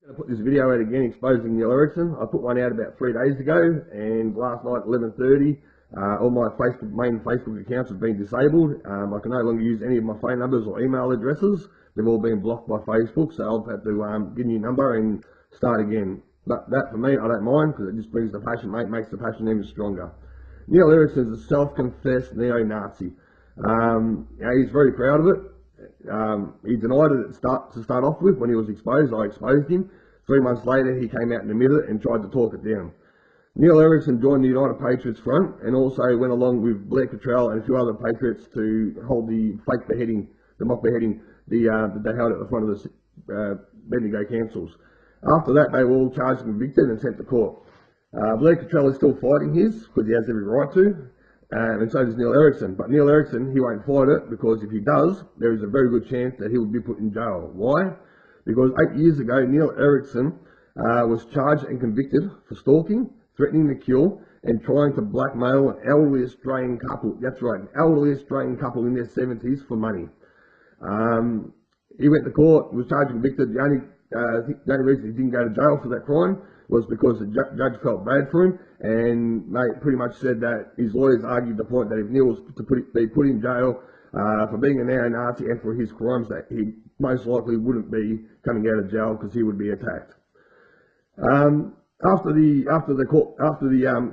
I put this video out again exposing Neil Errickson. I put one out about 3 days ago, and last night at 11:30, all my main Facebook accounts have been disabled. I can no longer use any of my phone numbers or email addresses. They've all been blocked by Facebook, so I've had to get a new number and start again. But that, for me, I don't mind, because it just brings the passion, makes the passion even stronger. Neil Errickson is a self-confessed neo-Nazi. He's very proud of it. He denied it to start off with. When he was exposed, I exposed him. 3 months later, he came out and admitted it and tried to talk it down. Neil Errickson joined the United Patriots Front and also went along with Blair Cottrell and a few other patriots to hold the fake beheading, the mock beheading, that they held at the front of the Bendigo councils. After that, they were all charged and convicted and sent to court. Blair Cottrell is still fighting his, because he has every right to, and so does Neil Errickson. But Neil Errickson, he won't fight it, because if he does, there is a very good chance that he will be put in jail. Why? Because 8 years ago, Neil Errickson was charged and convicted for stalking, threatening to kill, and trying to blackmail an elderly Australian couple. That's right, an elderly Australian couple in their 70s for money. He went to court, was charged and convicted. The only reason he didn't go to jail for that crime was because the judge felt bad for him, and they pretty much said that his lawyers argued the point that if Neil was to be put in jail for being a neo-Nazi and for his crimes, that he most likely wouldn't be coming out of jail because he would be attacked. After the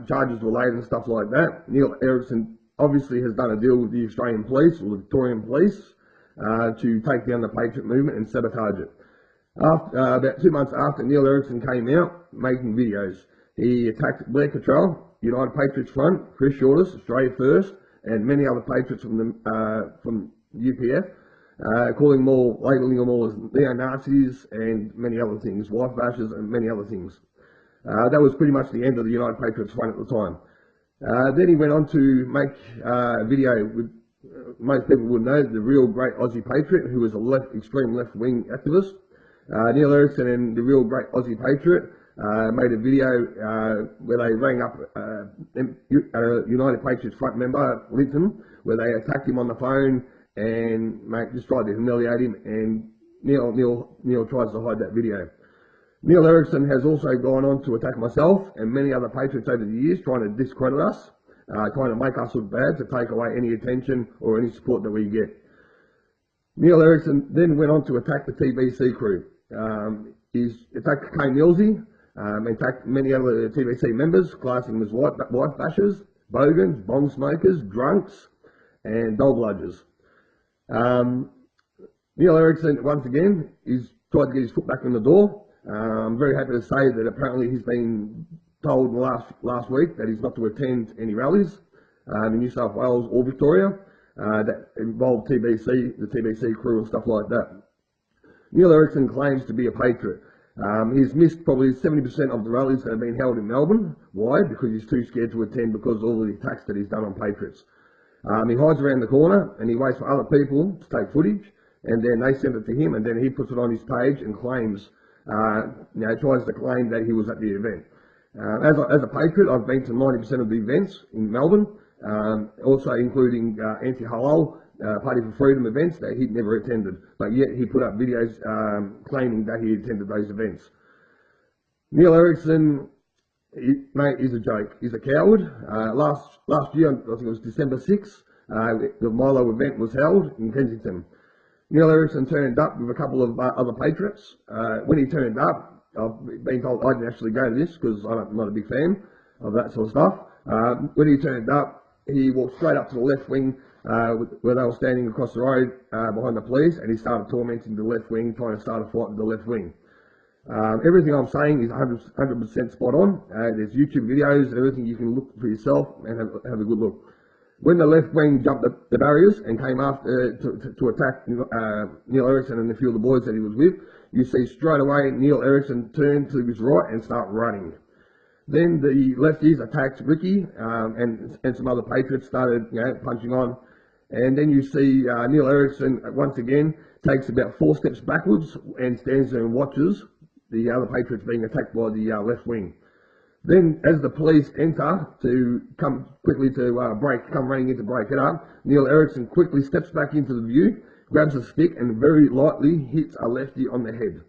charges were laid and stuff like that, Neil Errickson obviously has done a deal with the Australian police or the Victorian police to take down the Patriot movement and sabotage it. About 2 months after Neil Errickson came out making videos, he attacked Blair Cottrell, United Patriots Front, Chris Shortis, Australia First, and many other patriots from UPF, labelling them all as neo-Nazis and many other things, wife bashers and many other things. That was pretty much the end of the United Patriots Front at the time. Then he went on to make a video with, most people would know, the real great Aussie patriot, who was a extreme left-wing activist. Neil Errickson and the real great Aussie patriot made a video where they rang up a United Patriots Front member, Linton, where they attacked him on the phone and just tried to humiliate him, and Neil tries to hide that video. Neil Errickson has also gone on to attack myself and many other patriots over the years, trying to discredit us, trying to make us look bad, to take away any attention or any support that we get. Neil Errickson then went on to attack the TBC crew. He's attacked Kane Millsy, attacked many other TBC members, classing them as wife bashers, bogans, bomb smokers, drunks, and dog bludgers. Neil Errickson, once again, he's tried to get his foot back in the door. I'm very happy to say that apparently he's been told last week that he's not to attend any rallies in New South Wales or Victoria that involve the TBC crew and stuff like that. Neil Errickson claims to be a patriot. He's missed probably 70% of the rallies that have been held in Melbourne. Why? Because he's too scared to attend because of all the attacks that he's done on patriots. He hides around the corner and he waits for other people to take footage, and then they send it to him, and then he puts it on his page and claims, tries to claim that he was at the event. As a patriot, I've been to 90% of the events in Melbourne, also including anti-halal, Party for Freedom events that he'd never attended, but yet he put up videos claiming that he attended those events. Neil Errickson, mate, is a joke. He's a coward. Last year, I think it was December 6th, the Milo event was held in Kensington. Neil Errickson turned up with a couple of other patriots. When he turned up, I've been told I didn't actually go to this because I'm not a big fan of that sort of stuff. When he turned up, he walked straight up to the left wing where they were standing across the road behind the police, and he started tormenting the left wing, trying to start a fight with the left wing. Everything I'm saying is 100% spot on. There's YouTube videos and everything. You can look for yourself and have a good look. When the left wing jumped the barriers and came after to attack Neil Errickson and a few of the boys that he was with, you see straight away Neil Errickson turn to his right and start running. Then the lefties attacked Ricky and some other patriots started punching on. And then you see Neil Errickson once again takes about 4 steps backwards and stands there and watches the other patriots being attacked by the left wing. Then, as the police enter to come running in to break it up, Neil Errickson quickly steps back into the view, grabs a stick and very lightly hits a lefty on the head.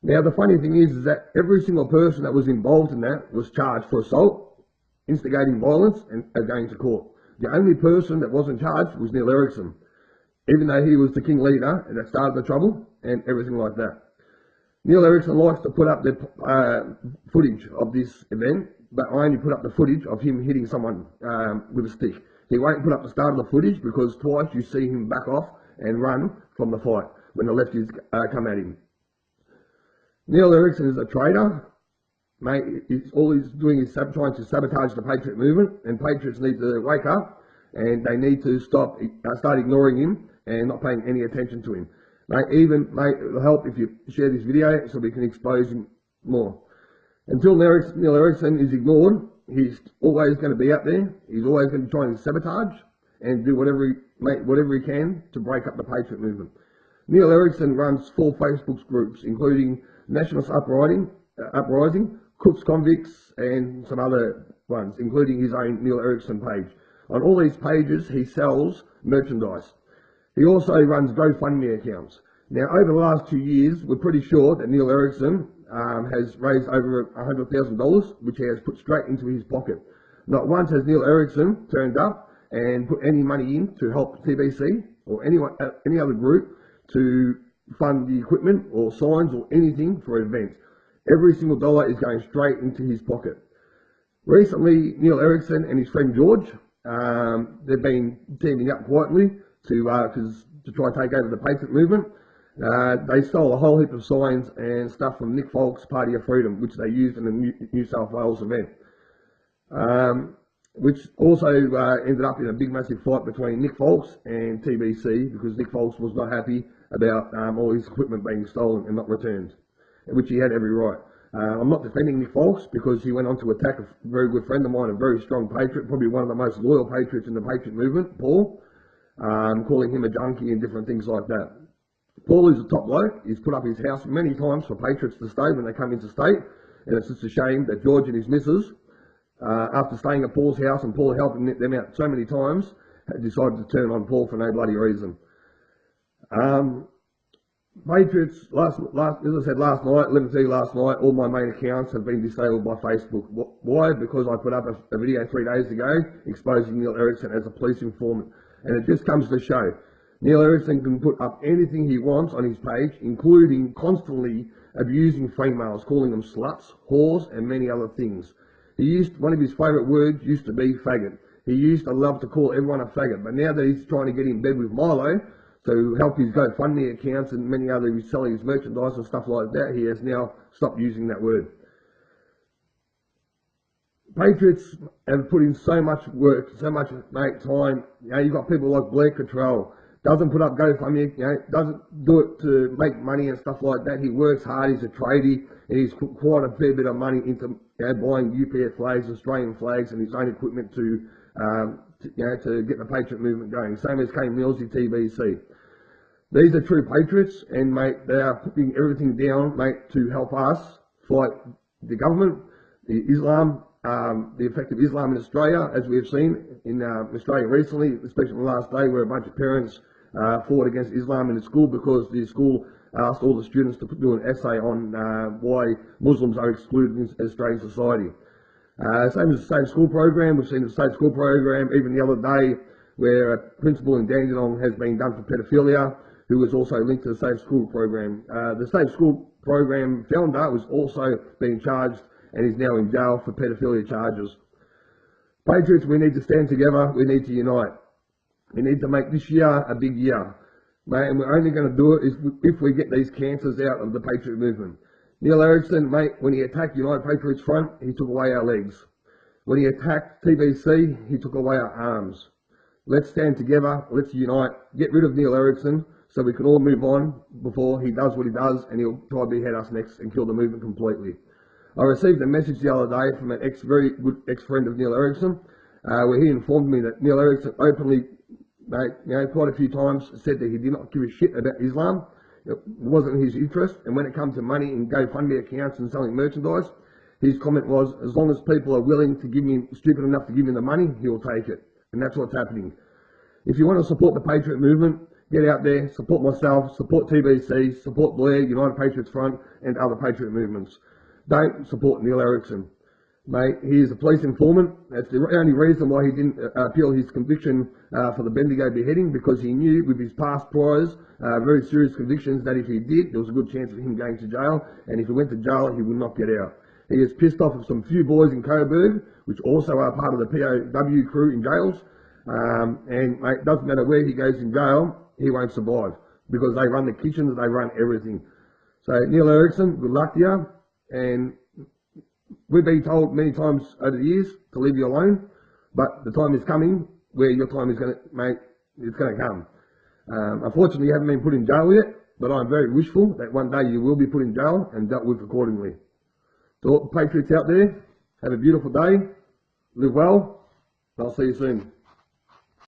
Now, the funny thing is that every single person that was involved in that was charged for assault, instigating violence, and going to court. The only person that wasn't charged was Neil Errickson, even though he was the king leader and that started the trouble and everything like that. Neil Errickson likes to put up the footage of this event, but I only put up the footage of him hitting someone with a stick. He won't put up the start of the footage because twice you see him back off and run from the fight when the lefties come at him. Neil Errickson is a traitor. Mate, all he's doing is trying to sabotage the Patriot movement, and Patriots need to wake up and they need to start ignoring him and not paying any attention to him. Mate, it'll help if you share this video so we can expose him more. Until Neil Errickson is ignored, he's always going to be out there. He's always going to try and sabotage and do whatever he can to break up the Patriot movement. Neil Errickson runs 4 Facebook groups, including Nationalist Uprising, Cook's Convicts, and some other ones, including his own Neil Errickson page. On all these pages, he sells merchandise. He also runs GoFundMe accounts. Now, over the last 2 years, we're pretty sure that Neil Errickson has raised over $100,000, which he has put straight into his pocket. Not once has Neil Errickson turned up and put any money in to help TBC or any other group to fund the equipment or signs or anything for events. Every single dollar is going straight into his pocket. Recently, Neil Errickson and his friend George, they've been teaming up quietly to try and take over the Patriot movement. They stole a whole heap of signs and stuff from Nick Folk's Party of Freedom, which they used in the New South Wales event, which also ended up in a big massive fight between Nick Folks and TBC because Nick Folks was not happy about all his equipment being stolen and not returned, which he had every right. I'm not defending Nick Folks because he went on to attack a very good friend of mine, a very strong patriot, probably one of the most loyal patriots in the Patriot movement, Paul, calling him a junkie and different things like that. Paul is a top bloke. He's put up his house many times for patriots to stay when they come into state, and it's just a shame that George and his missus, after staying at Paul's house and Paul helping them out so many times, had decided to turn on Paul for no bloody reason. Patriots, as I said last night, let me tell you last night, all my main accounts have been disabled by Facebook. Why? Because I put up a video 3 days ago exposing Neil Errickson as a police informant. And it just comes to show, Neil Errickson can put up anything he wants on his page, including constantly abusing females, calling them sluts, whores, and many other things. One of his favourite words used to be faggot. He used to love to call everyone a faggot, but now that he's trying to get in bed with Milo, to help his GoFundMe accounts and many other, he's selling his merchandise and stuff like that, he has now stopped using that word. Patriots have put in so much work, so much time. You've got people like Blair Cottrell, doesn't put up GoFundMe, doesn't do it to make money and stuff like that. He works hard, he's a tradie, and he's put quite a fair bit of money into buying UPF flags, Australian flags, and his own equipment to get the Patriot movement going. Same as Kane Millsy, TBC. These are true patriots, and mate, they are putting everything down, mate, to help us fight the government, the Islam, the effect of Islam in Australia, as we have seen in Australia recently, especially on the last day where a bunch of parents fought against Islam in the school because the school asked all the students to do an essay on why Muslims are excluded in Australian society. Same as the Safe School program. We've seen the Safe School program even the other day where a principal in Dandenong has been done for pedophilia, who was also linked to the Safe School program. The Safe School program founder was also being charged and is now in jail for pedophilia charges. Patriots, we need to stand together. We need to unite. We need to make this year a big year. Mate, and we're only going to do it if we get these cancers out of the Patriot movement. Neil Errickson, mate, when he attacked United Patriots Front, he took away our legs. When he attacked TBC, he took away our arms. Let's stand together. Let's unite. Get rid of Neil Errickson so we can all move on before he does what he does and he'll try to behead us next and kill the movement completely. I received a message the other day from an very good ex-friend of Neil Errickson, where he informed me that Neil Errickson openly, quite a few times said that he did not give a shit about Islam. It wasn't his interest, and when it comes to money in GoFundMe accounts and selling merchandise, his comment was, as long as people are willing to give me, stupid enough to give him the money, he'll take it. And that's what's happening. If you want to support the Patriot movement, get out there, support myself, support TBC, support Blair, United Patriots Front, and other patriot movements. Don't support Neil Errickson. Mate, he is a police informant. That's the only reason why he didn't appeal his conviction for the Bendigo beheading, because he knew with his past priors, very serious convictions, that if he did, there was a good chance of him going to jail, and if he went to jail, he would not get out. He is pissed off of some few boys in Coburg, which also are part of the POW crew in jails, and mate, doesn't matter where he goes in jail, he won't survive, because they run the kitchens, they run everything. So Neil Errickson, good luck to you, and we've been told many times over the years to leave you alone, but the time is coming where your time is going to, mate, it's going to come. Unfortunately, you haven't been put in jail yet, but I'm very wishful that one day you will be put in jail and dealt with accordingly. To all the patriots out there, have a beautiful day, live well, and I'll see you soon.